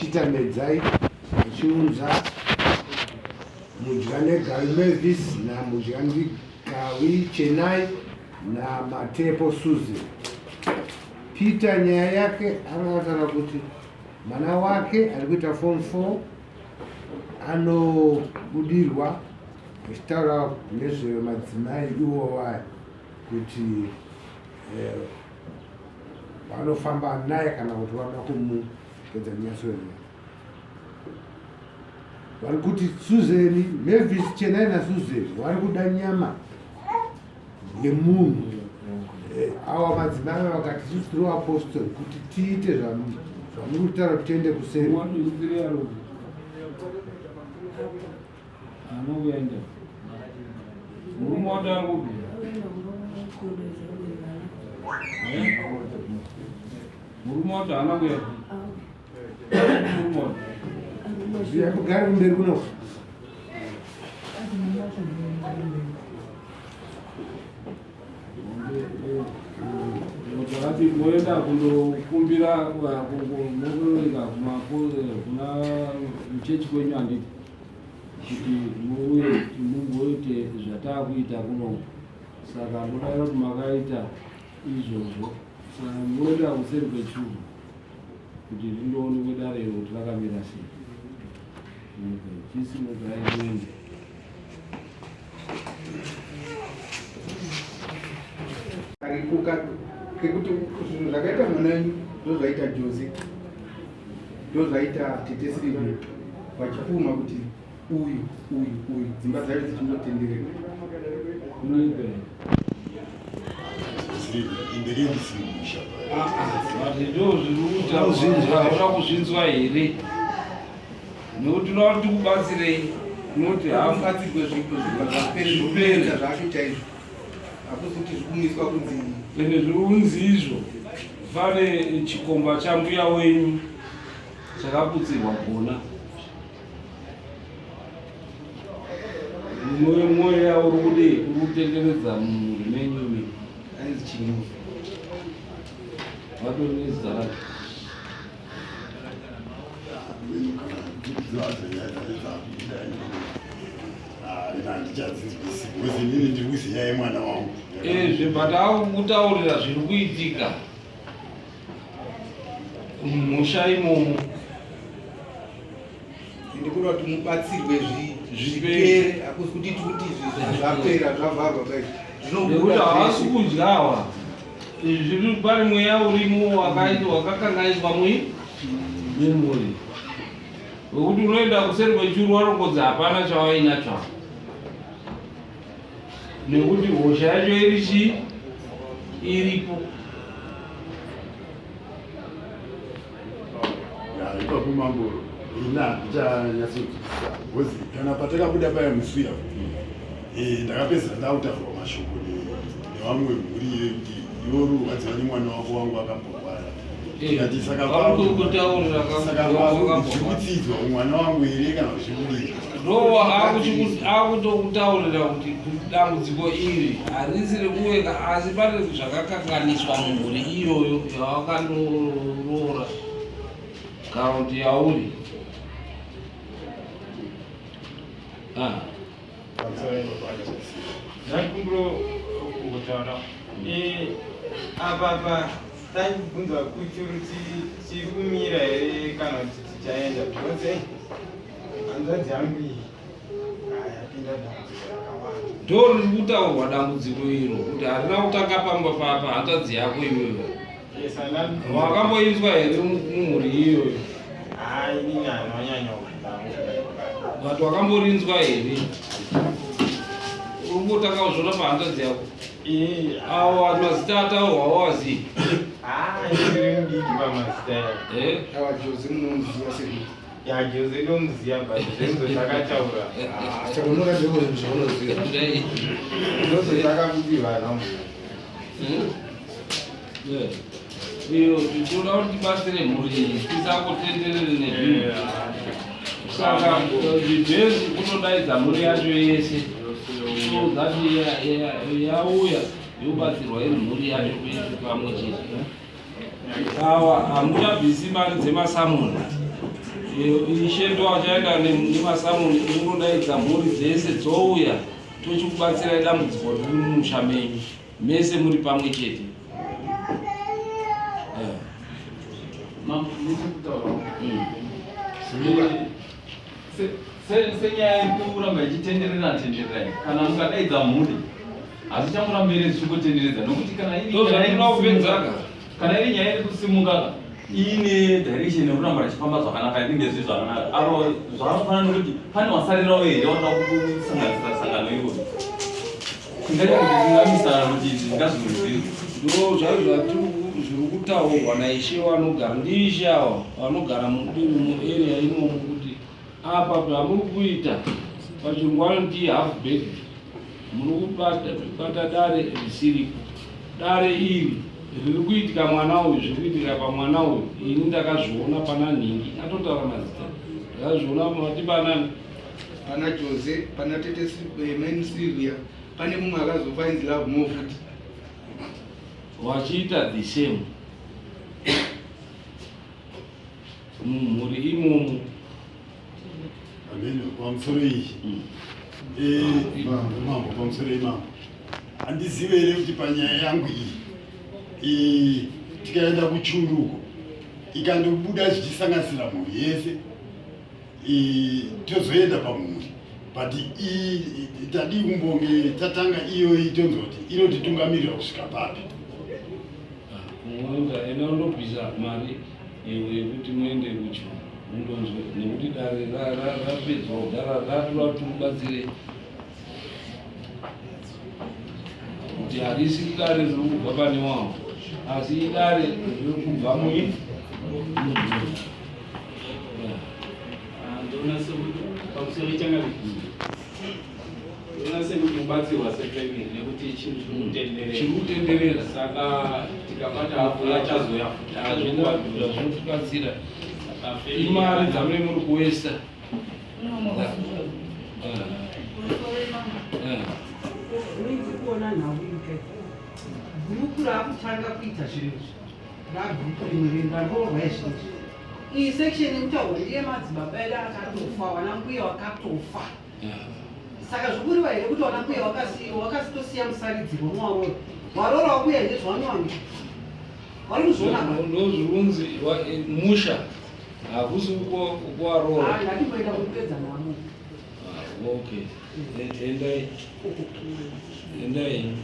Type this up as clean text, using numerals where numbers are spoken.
Peter Medzai achiunza mudya neGawi Mavis namudya neGawi Chenai na Matepo Suzy. Peter nyaya yake anataka kuti mwana wake alikuita form 4 anobudirwa achitaura nezvemadzimai iwo wayo kuti vanofamba naye kana kuti vanoda kumugedza nyasoni. Vari kuti Suzeni, Mavis Chenai naSuzeni vari kuda nyama yemunhu. Ava madzimai vakati isusu tiri vapostori kuti tiite zvamuri kutaura kuti tiende kuseri. Kugara kumberi kuno wakati moenda kundokumbira kunokuronga kuna mchechi kwenyu anditi kuti mugoite zvatakuita kuno, saka mudaira kuti makaita izvozvo saka moenda kuseri kwechuru kuti rindoonekwe darero kuti rakamira sei. Chisinogaimweni kekuti zvinhu zvakaita mwananyu ndozvaita Jozi, ndozvaita Tete Silver vachipfuma kuti uyu dzimba dzacho dzichindotenderera. Ndo zvirikuita kuzvinzwa here nekuti unoati kubatsirei unoti hamubatsirwe zvipo zvipere zvakuita izvo hakuti zvikumiswa kunzi ende zviri kunzi izvo. Pane chikomba chambuya wenyu chakaputsirwa gona, mweya uri kutenderedza mumhuri menyu ainzi chinyu vatori nezita racho. Zvebhata kutaurira zviri kuitika musha imomo, ndikuda kuti mubatsirwe zvipere, hakusi kuti tikuti zvapera zvavharwa kai nekuti havasi kudyawa. Zviri pane mweya urimo wakakanganiswa memori wekuti unoenda kuseri kwechuru warongodza hapana chawainacho, nekuti hosha yacho iripo. Ipapo mambo ina ndichanyatsodzidzisa because kana patakabuda paya musuya ndakapedza ndautaurwa mashoko nevamwe mhuri kuti iworu ukadzivani mwana wako wangu akamborwara tikati saka zvikudzidzwa mwana wangu here kana zvikudii ndo akutokutaurira kuti dambudziko iri harisi rekuweka asi pane zvakakanganiswa mumhuri iyoyo yawakandoroora kana kuti yauri Nakumbro kutaura apa taibvunza kuchuru chiri kumira here kana kuti tichaenda because hanzvadzi yangu iyi yapinda dambudziko rakawanda. ndo riri kutaurwa dambudziko iro kuti harina kutanga pamba papa hanzvadzi yako iyoyo wakamboiswa here mumhuri iyoyo. Inini anonyanya watu wakamborinzwa here urikutanga kuzvona pahanzvadzi yako avo vanhu mazita ataurwawo wazii iri mudiki pamazita ava Jozi munomuziva sei? Jozi ndomuziva but zvenzo zvakataura chakunora ndiko zvinhu zvaunoziva ndozvo zvakabudirwa iyo tichioda kuti tibatsire mhuri iyi tisangotenderere nezvinhu. Saka zvibhezi kunodaidza mhuri yacho yese so that yauya yobatsirwa iri mhuri yacho yese pamwe chete. Awa hamuchabvisi mari dzemasamoni ishendo achaenda nemasamoni ungodaidza mhuri dzese dzouya tochikubatsirai dambudziko riri mumusha menyu mese muri pamwe chete. Senyaya yekuramba ichitenderera kana mukadaidza mhuri hazvichamuramba iri zvichitenderedza nokuti kana iri nyaya iri kusimuka iine direction yekuramba richifamba zvakanaka inenge zviri zvakanaka avo zvanofanira nokuti pane wasarirawo here wanoda kusanganisira sangano iyoyo kungaita kuti zvingamisana kuti zvingazvinozviri ndo zvai zviri kutaurwa naishe vanogara ndiishe ava vanogara muarea imomo kuti apa pamuri kuita pachingwani half bed muri kubata dare risiripo. Dare iri riri kuitika mwana uyu zviri kuitika pamwana uyu ini ndakazviona pana nhingi atotaura mazita ndakazviona mati panani pana Jose pana tete main Sylvia pane mumwe akazofa inzi Love More futi wachiita the same mumhuri imomo. Ameno pamusoro iyi mambo pamusoro imambo handizive here kuti panyaya yangu iyi tikaenda kuchunduko ikandobuda zvichisanganisira mhuri yese tozoenda pamhuri but tadi kumbonge tatanga iyoyi tonzoti inotitungamirira kusvika papi unoenda ena undobvisa mari yekuti muende kucho mundonzwe nekuti dare rapedzwa kugara ratora kuti mubatsire kuti harisi dare riri kubva pane wavo asi idare riri kubva mui ndona sekuti pamusoro changavi ndona sekuti mubatsirwa sefamily nekuti chinhu chiri kutenderera saka tikabata hafu yachazoya futi hazvina zvinotibatsira imari dzamunenge muri kuwesta. kuona nhauike gurupu raakutanga kuita zvinhu izvi ragurupu rimwe ringandoorwa izvinizvi iyi section yekutaurwa ndiye madzibaba edu akatofa wana mbuya wakatofa saka zvikuriva here kuti wana mbuya wakasitosiya musaridziro mwaroyo warora wabuya ndezvawanywanyi wari kuzviona ndozvirunzi musha hakusi kuwarora ndatimboenda kupedza namo. Okay. Endai.